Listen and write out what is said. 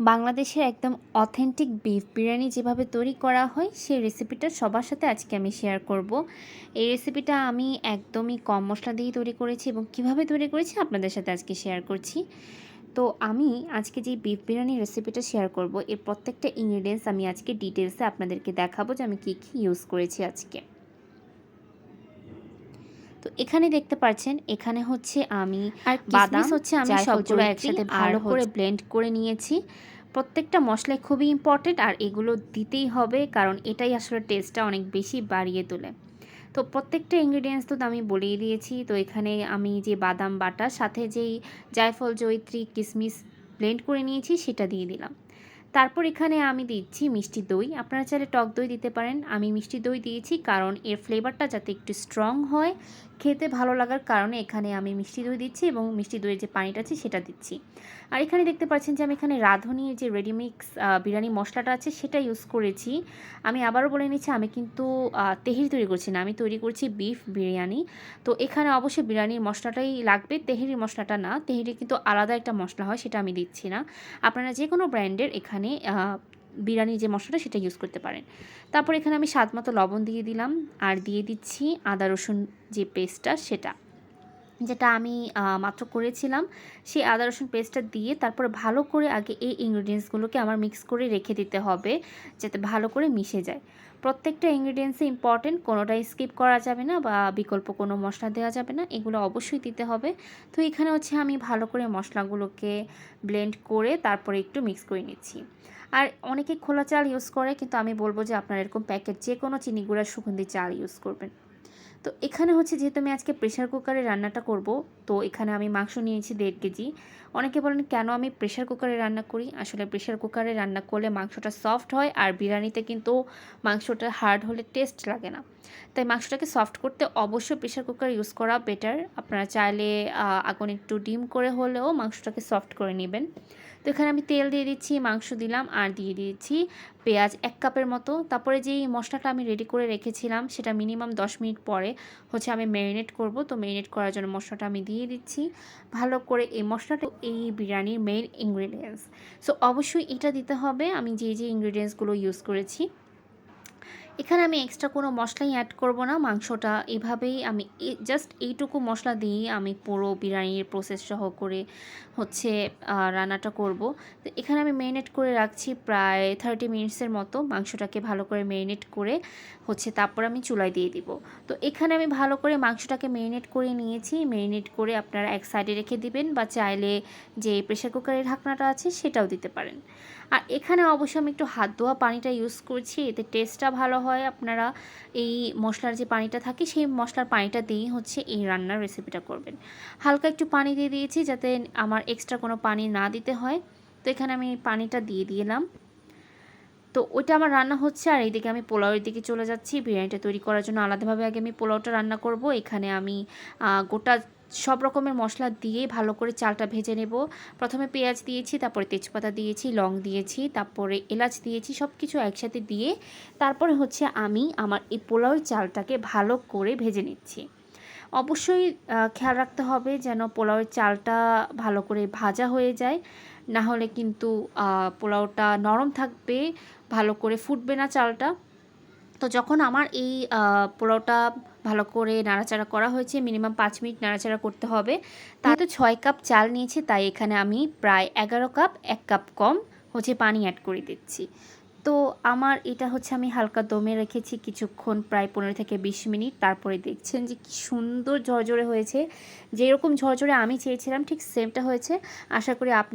বাংলাদেশের একদম authentic beef biryani যেভাবে তৈরি করা হয় সেই রেসিপিটা সবার সাথে আজকে আমি শেয়ার করব। এই রেসিপিটা আমি একদমই কম মশলা দিয়েই তৈরি করেছি এবং কিভাবে তৈরি করেছি আপনাদের সাথে আজকে শেয়ার করছি। তো আমি আজকে যে বিফ বিরিয়ানি রেসিপিটা শেয়ার করব এর প্রত্যেকটা ইনগ্রিডিয়েন্টস আমি আজকে ডিটেলসে আপনাদেরকে দেখাবো যে আমি কী কী ইউজ করেছি আজকে। তো এখানে দেখতে পাচ্ছেন এখানে হচ্ছে আমি আর বাদাম হচ্ছে আমি সবগুলো একসাথে ভালো করে ব্লেন্ড করে নিয়েছি। প্রত্যেকটা মশলাই খুবই ইম্পর্টেন্ট আর এগুলো দিতেই হবে, কারণ এটাই আসলে টেস্টটা অনেক বেশি বাড়িয়ে তোলে। তো প্রত্যেকটা ইনগ্রিডিয়েন্টস তো আমি বলেই দিয়েছি। তো এখানে আমি যে বাদাম বাটা সাথে যেই জায়ফল জয়িত্রী কিশমিশ ব্লেন্ড করে নিয়েছি সেটা দিয়ে দিলাম। তারপর এখানে আমি দিচ্ছি মিষ্টি দই। আপনারা চাইলে টক দই দিতে পারেন, আমি মিষ্টি দই দিয়েছি কারণ এর ফ্লেভারটা যাতে একটু স্ট্রং হয়, খেতে ভালো লাগার কারণে এখানে আমি মিষ্টি দই দিচ্ছি এবং মিষ্টি দইয়ের যে পানিটা আছে সেটা দিচ্ছি। আর এখানে দেখতে পাচ্ছেন যে আমি এখানে রাঁধুনির যে রেডিমিক্স বিরিয়ানি মশলাটা আছে সেটা ইউজ করেছি। আমি আবারও বলে নিচ্ছি, আমি কিন্তু তেহেরি তৈরি করছি না, আমি তৈরি করছি বিফ বিরিয়ানি। তো এখানে অবশ্যই বিরিয়ানির মশলাটাই লাগবে, তেহেরি মশলাটা না। তেহেরি কিন্তু আলাদা একটা মশলা হয়, সেটা আমি দিচ্ছি না। আপনারা যে কোনো ব্র্যান্ডের এখানে বিরিয়ানির যে মশলাটা সেটা ইউজ করতে পারেন। তারপর এখানে আমি স্বাদ মতো লবণ দিয়ে দিলাম আর দিয়ে দিচ্ছি আদা রসুন যে পেস্টটা সেটা, যেটা আমি মাত্র করেছিলাম। সেই আদা রসুন পেস্টটা দিয়ে তারপরে ভালো করে আগে এই ইনগ্রিডিয়েন্টসগুলোকে আমার মিক্স করে রেখে দিতে হবে যাতে ভালো করে মিশে যায়। প্রত্যেকটা ইনগ্রিডিয়েন্টসই ইম্পর্টেন্ট, কোনোটাই স্কিপ করা যাবে না বা বিকল্প কোনো মশলা দেওয়া যাবে না, এগুলো অবশ্যই দিতে হবে। তো এখানে হচ্ছে আমি ভালো করে মশলাগুলোকে ব্লেন্ড করে তারপরে একটু মিক্স করে নিচ্ছি। আর অনেকে খোলা চাল ইউজ করে, কিন্তু আমি বলবো যে আপনারা এরকম প্যাকেট যে কোনো চিনি গুঁড়ার সুগন্ধি চাল ইউজ করবেন। তো এখানে হচ্ছে যেহেতু আমি আজকে প্রেশার কুকারে রান্নাটা করব, তো এখানে আমি মাংস নিয়েছি 1.5 কেজি। অনেকে বলেন কেন আমি প্রেশার কুকারে রান্না করি, আসলে প্রেশার কুকারে রান্না করলে মাংসটা সফট হয় আর বিরিয়ানিতে কিন্তু মাংসটা হার্ড হলে টেস্ট লাগে না। তাই মাংসটাকে সফট করতে অবশ্যই প্রেশার কুকার ইউজ করা বেটার। আপনারা চাইলে আগুন একটু ডিম করে হলেও মাংসটাকে সফট করে নেবেন। তো এখানে আমি তেল দিয়ে দিচ্ছি, মাংস দিলাম আর দিয়ে দিয়েছি পেঁয়াজ 1 কাপের মতো। তারপরে যেই মশলাটা আমি রেডি করে রেখেছিলাম সেটা মিনিমাম 10 মিনিট পরে হচ্ছে আমি ম্যারিনেট করব। তো ম্যারিনেট করার জন্য মশলাটা আমি দিয়ে দিচ্ছি ভালো করে। এই মশলাটা এই বিরিয়ানির মেইন ইনগ্রিডিয়েন্টস, সো অবশ্যই এটা দিতে হবে। আমি যে ইনগ্রিডিয়েন্টসগুলো ইউজ করেছি এখানে আমি এক্সট্রা কোনো মশলাই অ্যাড করব না, মাংসটা এভাবেই আমি জাস্ট এইটুকু মশলা দিয়েই আমি পুরো বিরিয়ানির প্রসেস সহ করে হচ্ছে রান্নাটা করব। তো এখানে আমি ম্যারিনেট করে রাখছি প্রায় 30 মিনিটসের মতো। মাংসটাকে ভালো করে ম্যারিনেট করে হচ্ছে তারপর আমি চুলায় দিয়ে দিব। তো এখানে আমি ভালো করে মাংসটাকে ম্যারিনেট করে নিয়েছি। ম্যারিনেট করে আপনারা এক সাইডে রেখে দিবেন বা চাইলে যে প্রেশার কুকারের ঢাকনাটা আছে সেটাও দিতে পারেন। আর এখানে অবশ্যই আমি একটু হাত ধোয়া পানিটা ইউজ করছি, এতে টেস্টটা ভালো হয়। আপনারা এই মশলার যে পানিটা থাকে সেই মশলার পানিটা দিয়েই হচ্ছে এই রান্নার রেসিপিটা করবেন। হালকা একটু পানি দিয়ে দিয়েছি যাতে আমার এক্সট্রা কোনো পানি না দিতে হয়। তো এখানে আমি পানিটা দিয়ে দিলাম। তো ওইটা আমার রান্না হচ্ছে আর এইদিকে আমি পোলাওয়ের দিকে চলে যাচ্ছি। বিরিয়ানিটা তৈরি করার জন্য আলাদাভাবে আগে আমি পোলাওটা রান্না করব। এখানে আমি গোটা সব রকমের মশলা দিয়ে ভালো করে চালটা ভেজে নেব। প্রথমে পেঁয়াজ দিয়েছি, তারপরে তেজপাতা দিয়েছি, লং দিয়েছি, তারপরে এলাচ দিয়েছি, সব কিছু একসাথে দিয়ে তারপরে হচ্ছে আমি আমার এই পোলাওয়ের চালটাকে ভালো করে ভেজে নিচ্ছি। অবশ্যই খেয়াল রাখতে হবে যেন পোলাওয়ের চালটা ভালো করে ভাজা হয়ে যায়, না হলে কিন্তু পোলাওটা নরম থাকবে, ভালো করে ফুটবে না চালটা। তো যখন আমার এই পোলাওটা ভালো করে নাড়াচাড়া করা হয়েছে, মিনিমাম 5 মিনিট নাড়াচাড়া করতে হবে। যেহেতু 6 কাপ চাল নিয়েছি তাই এখানে আমি প্রায় 11 কাপ 1 কাপ কম হচ্ছে পানি অ্যাড করে দিচ্ছি। তো আমার এটা হচ্ছে আমি হালকা দমে রেখেছি কিছুক্ষণ, প্রায় 15 থেকে 20 মিনিট। তারপরে দেখছেন যে কি সুন্দর ঝরঝরে হয়েছে, যেরকম ঝরঝরে আমি চেয়েছিলাম ঠিক সেমটা হয়েছে। আশা করি আপনি